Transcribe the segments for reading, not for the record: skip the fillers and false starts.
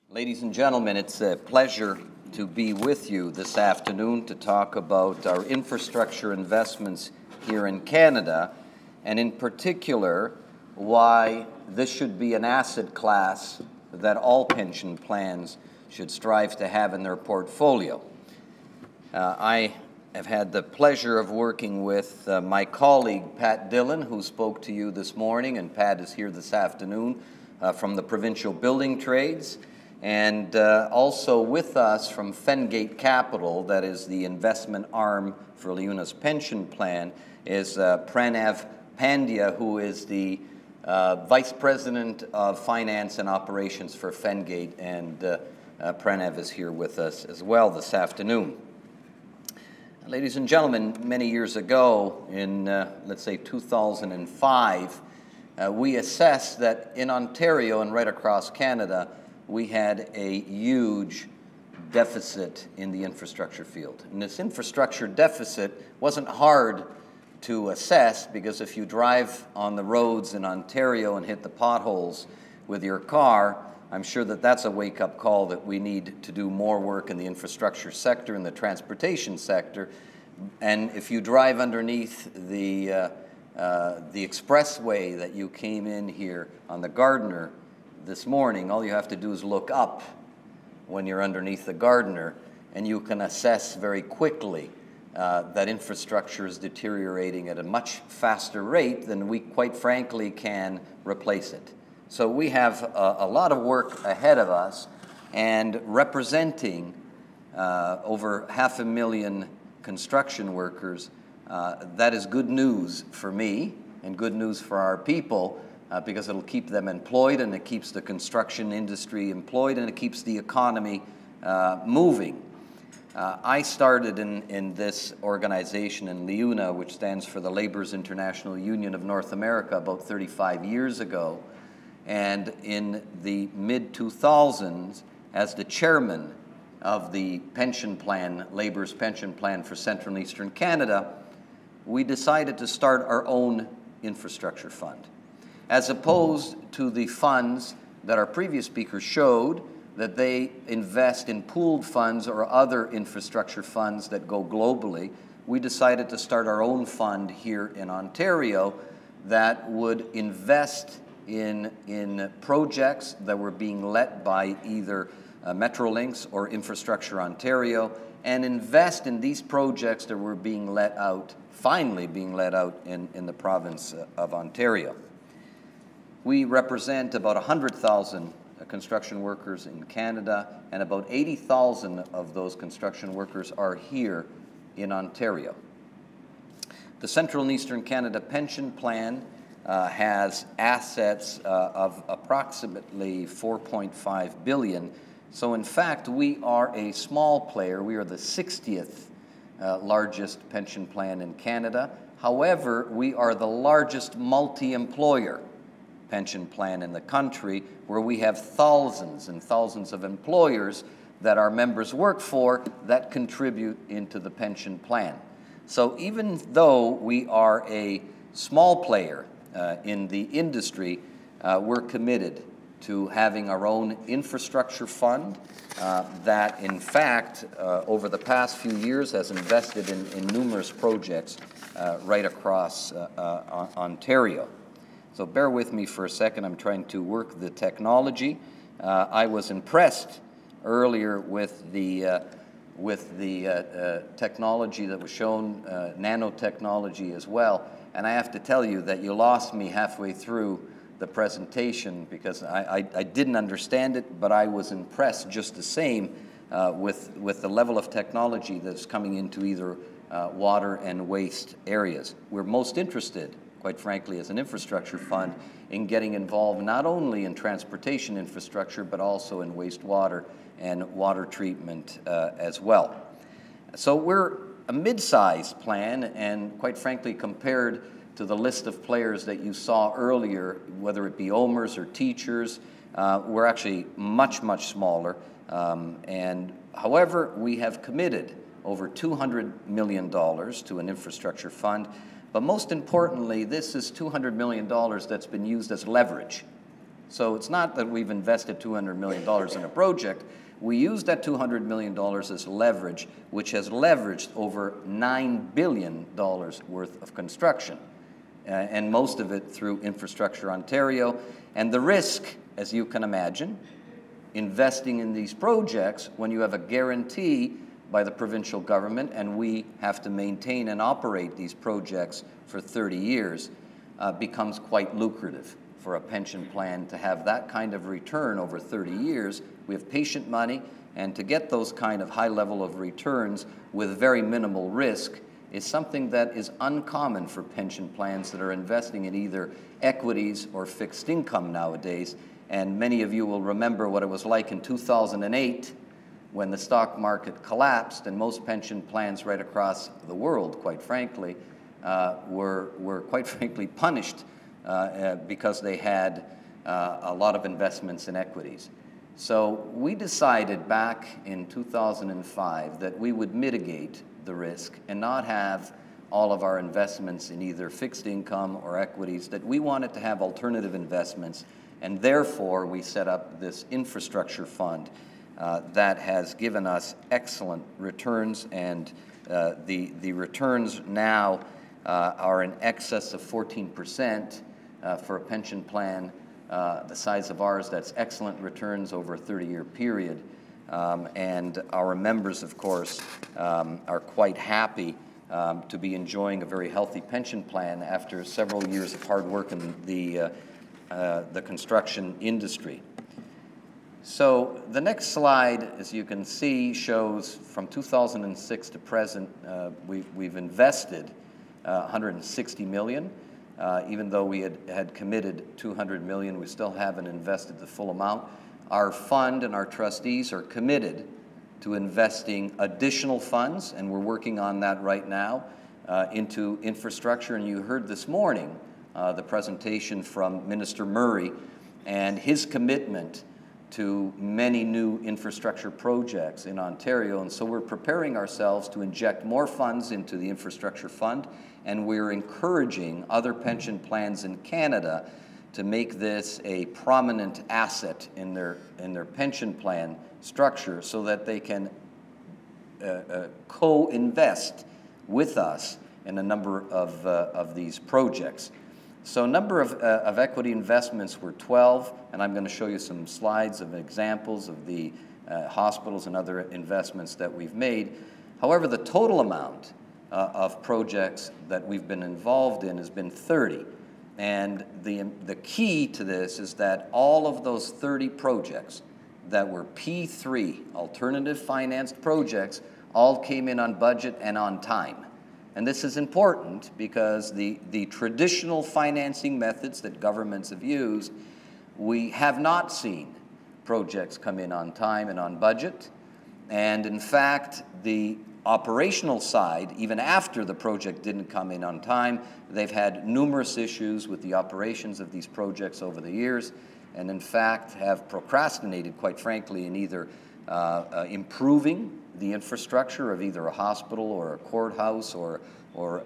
Ladies and gentlemen, it's a pleasure to be with you this afternoon to talk about our infrastructure investments here in Canada, and in particular, why this should be an asset class that all pension plans should strive to have in their portfolio. I have had the pleasure of working with my colleague, Pat Dillon, who spoke to you this morning, and Pat is here this afternoon from the Provincial Building Trades. And also with us from Fengate Capital, that is the investment arm for LiUNA's pension plan, is Pranav Pandya, who is the Vice President of Finance and Operations for Fengate, and Pranav is here with us as well this afternoon. Ladies and gentlemen, many years ago, in let's say 2005, we assessed that in Ontario and right across Canada, we had a huge deficit in the infrastructure field. And this infrastructure deficit wasn't hard to assess, because if you drive on the roads in Ontario and hit the potholes with your car, I'm sure that that's a wake-up call that we need to do more work in the infrastructure sector, in the transportation sector. And if you drive underneath the expressway that you came in here on the Gardiner this morning, all you have to do is look up when you're underneath the Gardiner, and you can assess very quickly that infrastructure is deteriorating at a much faster rate than we, quite frankly, can replace it. So we have a lot of work ahead of us, and representing over 500,000 construction workers, that is good news for me and good news for our people, because it'll keep them employed, and it keeps the construction industry employed, and it keeps the economy moving. I started in this organization in LiUNA, which stands for the Labor's International Union of North America, about 35 years ago. And in the mid-2000s, as the chairman of the pension plan, Labor's pension plan for Central and Eastern Canada, we decided to start our own infrastructure fund. As opposed to the funds that our previous speaker showed, that they invest in pooled funds or other infrastructure funds that go globally, we decided to start our own fund here in Ontario that would invest in projects that were being led by either Metrolinx or Infrastructure Ontario, and invest in these projects that were being let out, finally being let out in the province of Ontario. We represent about 100,000 construction workers in Canada, and about 80,000 of those construction workers are here in Ontario. The Central and Eastern Canada Pension Plan has assets of approximately $4.5 billion. So in fact, we are a small player. We are the 60th largest pension plan in Canada. However, we are the largest multi-employer pension plan in the country, where we have thousands and thousands of employers that our members work for that contribute into the pension plan. So even though we are a small player in the industry, we're committed to having our own infrastructure fund that, in fact, over the past few years has invested in numerous projects right across Ontario. So bear with me for a second. I'm trying to work the technology. I was impressed earlier with the technology that was shown, nanotechnology as well. And I have to tell you that you lost me halfway through the presentation, because I didn't understand it, but I was impressed just the same with the level of technology that's coming into either water and waste areas. We're most interested, quite frankly, as an infrastructure fund, in getting involved not only in transportation infrastructure, but also in wastewater and water treatment as well. So we're a mid-sized plan, and quite frankly, compared to the list of players that you saw earlier, whether it be OMERS or teachers, we're actually much, much smaller. And however, we have committed over $200 million to an infrastructure fund. But most importantly, this is $200 million that's been used as leverage So it's not that we've invested $200 million in a project. We use that $200 million as leverage, which has leveraged over $9 billion worth of construction, and most of it through Infrastructure Ontario. And the risk, as you can imagine, investing in these projects when you have a guarantee by the provincial government, and we have to maintain and operate these projects for 30 years, becomes quite lucrative for a pension plan to have that kind of return over 30 years. We have patient money, and to get those kind of high level of returns with very minimal risk is something that is uncommon for pension plans that are investing in either equities or fixed income nowadays. And many of you will remember what it was like in 2008 when the stock market collapsed, and most pension plans right across the world, quite frankly, were quite frankly punished because they had a lot of investments in equities. So we decided back in 2005 that we would mitigate the risk and not have all of our investments in either fixed income or equities, that we wanted to have alternative investments, and therefore we set up this infrastructure fund that has given us excellent returns, and the returns now are in excess of 14% for a pension plan the size of ours. That's excellent returns over a 30-year period. And our members, of course, are quite happy to be enjoying a very healthy pension plan after several years of hard work in the construction industry. So the next slide, as you can see, shows from 2006 to present, we've invested $160 million. Even though we had committed $200 million, we still haven't invested the full amount. Our fund and our trustees are committed to investing additional funds, and we're working on that right now, into infrastructure. And you heard this morning the presentation from Minister Murray and his commitment to many new infrastructure projects in Ontario. And so we're preparing ourselves to inject more funds into the infrastructure fund, and we're encouraging other pension plans in Canada to make this a prominent asset in their pension plan structure so that they can co-invest with us in a number of these projects. So number of equity investments were 12, and I'm going to show you some slides of examples of the hospitals and other investments that we've made. However, the total amount of projects that we've been involved in has been 30. And the key to this is that all of those 30 projects that were P3, alternative financed projects, all came in on budget and on time. And this is important because the traditional financing methods that governments have used, we have not seen projects come in on time and on budget. And in fact, the operational side, even after the project didn't come in on time, they've had numerous issues with the operations of these projects over the years, and in fact have procrastinated, quite frankly, in either improving the infrastructure of either a hospital or a courthouse or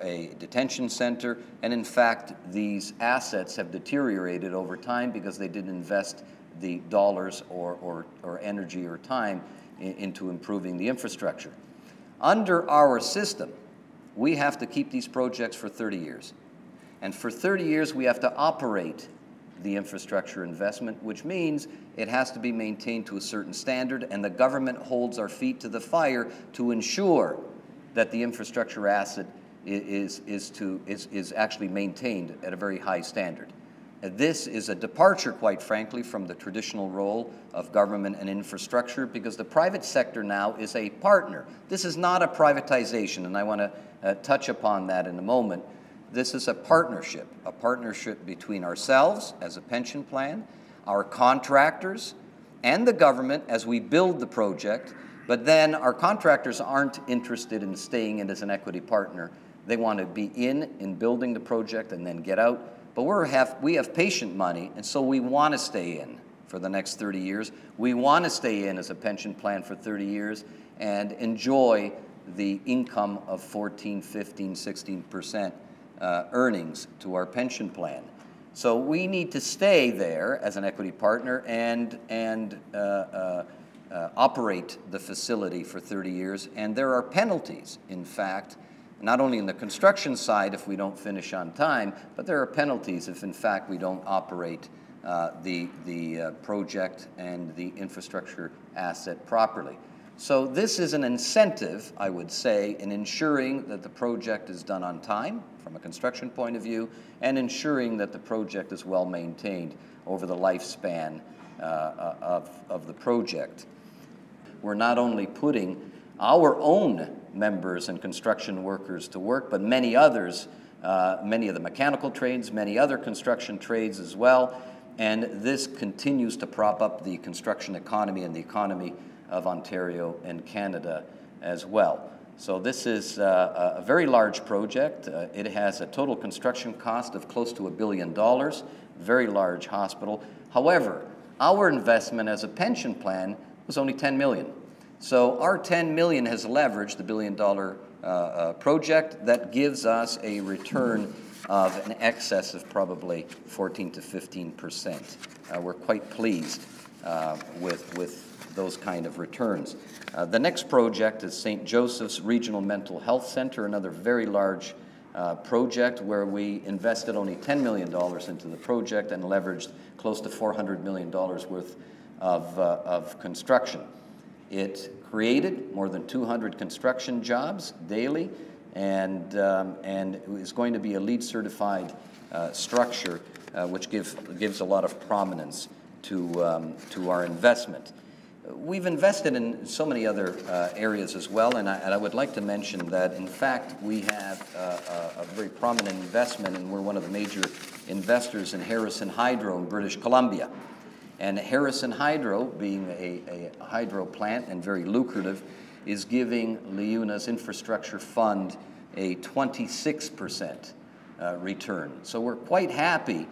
a detention center. And in fact, these assets have deteriorated over time because they didn't invest the dollars or energy or time into improving the infrastructure. Under our system, we have to keep these projects for 30 years. And for 30 years, we have to operate the infrastructure investment, which means it has to be maintained to a certain standard, and the government holds our feet to the fire to ensure that the infrastructure asset is actually maintained at a very high standard. This is a departure, quite frankly, from the traditional role of government and infrastructure, because the private sector now is a partner. This is not a privatization, and I want to touch upon that in a moment. This is a partnership between ourselves as a pension plan, our contractors, and the government as we build the project. But then our contractors aren't interested in staying in as an equity partner. They want to be in building the project and then get out. But we have patient money, and so we want to stay in for the next 30 years. We want to stay in as a pension plan for 30 years and enjoy the income of 14, 15, 16% earnings to our pension plan. So we need to stay there as an equity partner and operate the facility for 30 years. And there are penalties, in fact, not only in the construction side if we don't finish on time, but there are penalties if, in fact, we don't operate the project and the infrastructure asset properly. So this is an incentive, I would say, in ensuring that the project is done on time from a construction point of view and ensuring that the project is well maintained over the lifespan of the project. We're not only putting our own members and construction workers to work, but many others, many of the mechanical trades, many other construction trades as well, and this continues to prop up the construction economy and the economy of Ontario and Canada as well. So this is a very large project. It has a total construction cost of close to $1 billion, very large hospital. However, our investment as a pension plan was only $10 million. So our $10 million has leveraged the $1 billion project that gives us a return of an excess of probably 14 to 15%. We're quite pleased with those kind of returns. The next project is St. Joseph's Regional Mental Health Center, another very large project where we invested only $10 million into the project and leveraged close to $400 million worth of construction. It created more than 200 construction jobs daily and is going to be a LEED certified structure which gives a lot of prominence to our investment. We've invested in so many other areas as well, and I would like to mention that, in fact, we have a very prominent investment, and we're one of the major investors in Harrison Hydro in British Columbia. And Harrison Hydro, being a hydro plant and very lucrative, is giving LiUNA's infrastructure fund a 26% return. So we're quite happy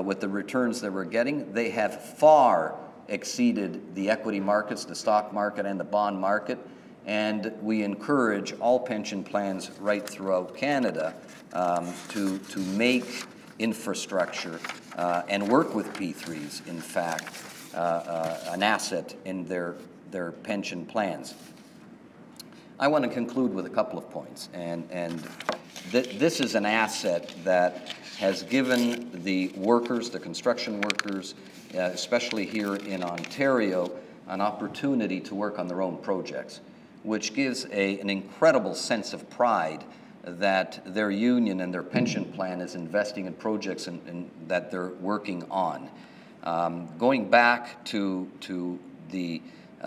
with the returns that we're getting. They have far exceeded the equity markets, the stock market, and the bond market. And we encourage all pension plans right throughout Canada to make infrastructure and work with P3s, in fact, an asset in their pension plans. I want to conclude with a couple of points. And this is an asset that has given the workers, the construction workers, especially here in Ontario, an opportunity to work on their own projects, which gives an incredible sense of pride that their union and their pension plan is investing in projects that they're working on. Going back to the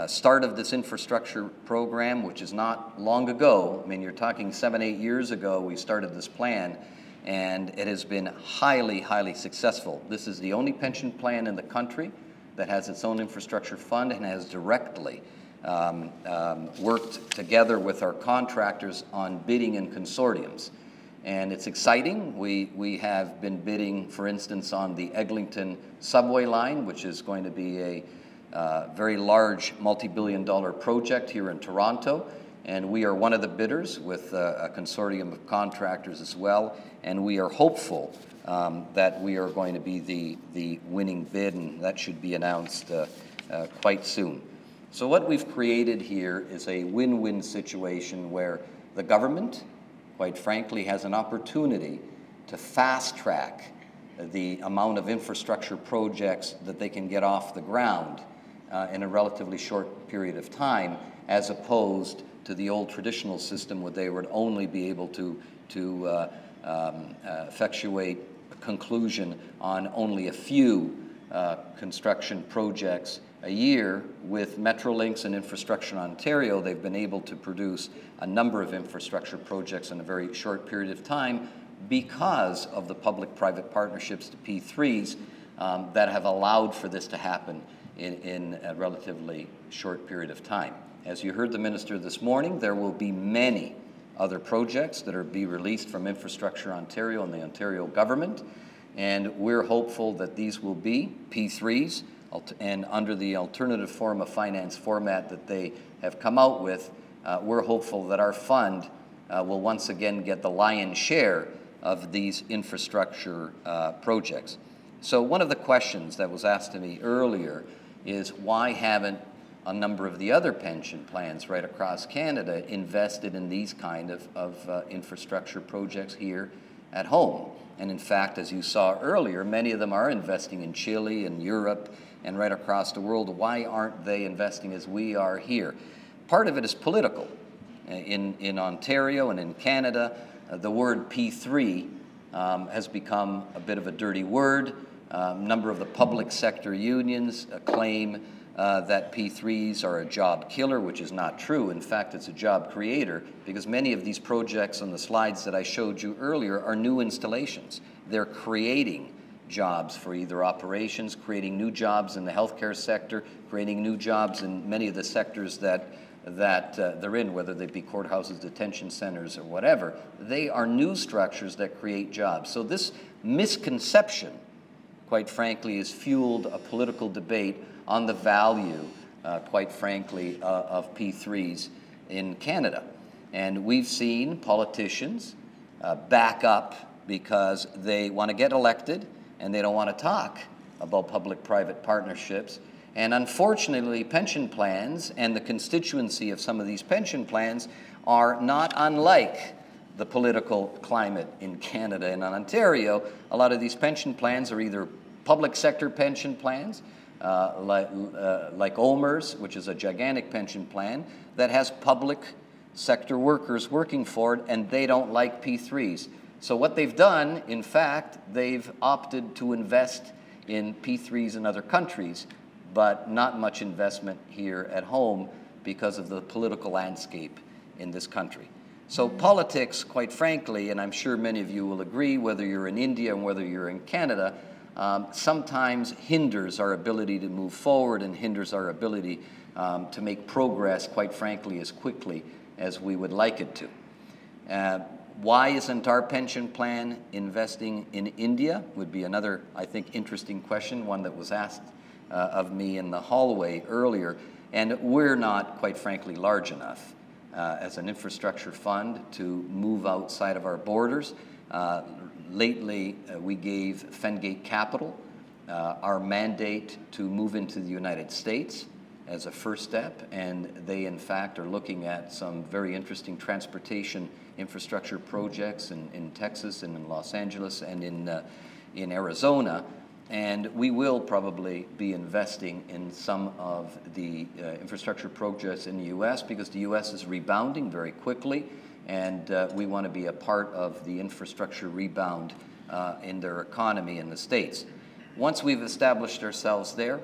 start of this infrastructure program, which is not long ago, I mean, you're talking 7, 8 years ago, we started this plan, and it has been highly, highly successful. This is the only pension plan in the country that has its own infrastructure fund and has directly worked together with our contractors on bidding in consortiums. And it's exciting. We have been bidding, for instance, on the Eglinton subway line, which is going to be a very large multi-billion-dollar project here in Toronto. And we are one of the bidders with a consortium of contractors as well. And we are hopeful that we are going to be the winning bid, and that should be announced quite soon. So what we've created here is a win-win situation where the government, quite frankly, has an opportunity to fast-track the amount of infrastructure projects that they can get off the ground in a relatively short period of time, as opposed to the old traditional system where they would only be able to effectuate a conclusion on only a few construction projects a year. With Metrolinx and Infrastructure Ontario, they've been able to produce a number of infrastructure projects in a very short period of time because of the public-private partnerships, the P3s, that have allowed for this to happen in a relatively short period of time. As you heard the Minister this morning, there will be many other projects that are be released from Infrastructure Ontario and the Ontario government, and we're hopeful that these will be P3s, and under the alternative form of finance format that they have come out with, we're hopeful that our fund will once again get the lion's share of these infrastructure projects. So one of the questions that was asked to me earlier is why haven't a number of the other pension plans right across Canada invested in these kind of infrastructure projects here at home? And in fact, as you saw earlier, many of them are investing in Chile and Europe and right across the world. Why aren't they investing as we are here? Part of it is political. In Ontario and in Canada, the word P3 has become a bit of a dirty word. A number of the public sector unions claim that P3s are a job killer, which is not true. In fact, it's a job creator, because many of these projects on the slides that I showed you earlier are new installations. They're creating jobs for either operations, creating new jobs in the healthcare sector, creating new jobs in many of the sectors that they're in, whether they be courthouses, detention centers, or whatever. They are new structures that create jobs. So this misconception, quite frankly, has fueled a political debate on the value, quite frankly, of P3s in Canada. And we've seen politicians back up because they want to get elected and they don't want to talk about public-private partnerships. And unfortunately, pension plans and the constituency of some of these pension plans are not unlike the political climate in Canada and in Ontario. A lot of these pension plans are either public sector pension plans, like OMERS, which is a gigantic pension plan that has public sector workers working for it, and they don't like P3s. So what they've done, in fact, they've opted to invest in P3s in other countries, but not much investment here at home because of the political landscape in this country. So politics, quite frankly, and I'm sure many of you will agree, whether you're in India and whether you're in Canada, sometimes hinders our ability to move forward and hinders our ability to make progress, quite frankly, as quickly as we would like it to. Why isn't our pension plan investing in India? Would be another, I think, interesting question, one that was asked of me in the hallway earlier. And we're not, quite frankly, large enough as an infrastructure fund to move outside of our borders. Lately, we gave Fengate Capital our mandate to move into the United States as a first step, and they, in fact, are looking at some very interesting transportation infrastructure projects in Texas and in Los Angeles and in Arizona. And we will probably be investing in some of the infrastructure projects in the U.S. because the U.S. is rebounding very quickly, and we want to be a part of the infrastructure rebound in their economy in the States. Once we've established ourselves there,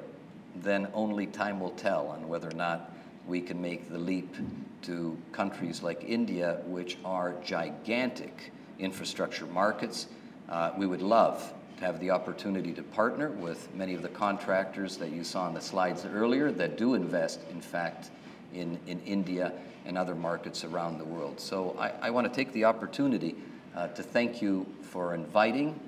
then only time will tell on whether or not we can make the leap to countries like India, which are gigantic infrastructure markets. We would love to have the opportunity to partner with many of the contractors that you saw on the slides earlier that do invest, in fact, in India and other markets around the world. So I want to take the opportunity to thank you for inviting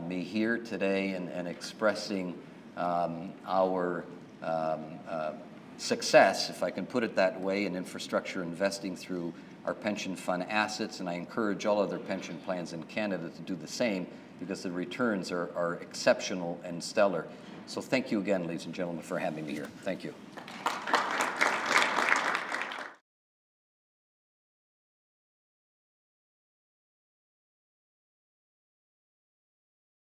me here today and expressing our success, if I can put it that way, in infrastructure investing through our pension fund assets. And I encourage all other pension plans in Canada to do the same, because the returns are exceptional and stellar. So thank you again, ladies and gentlemen, for having me here. Thank you.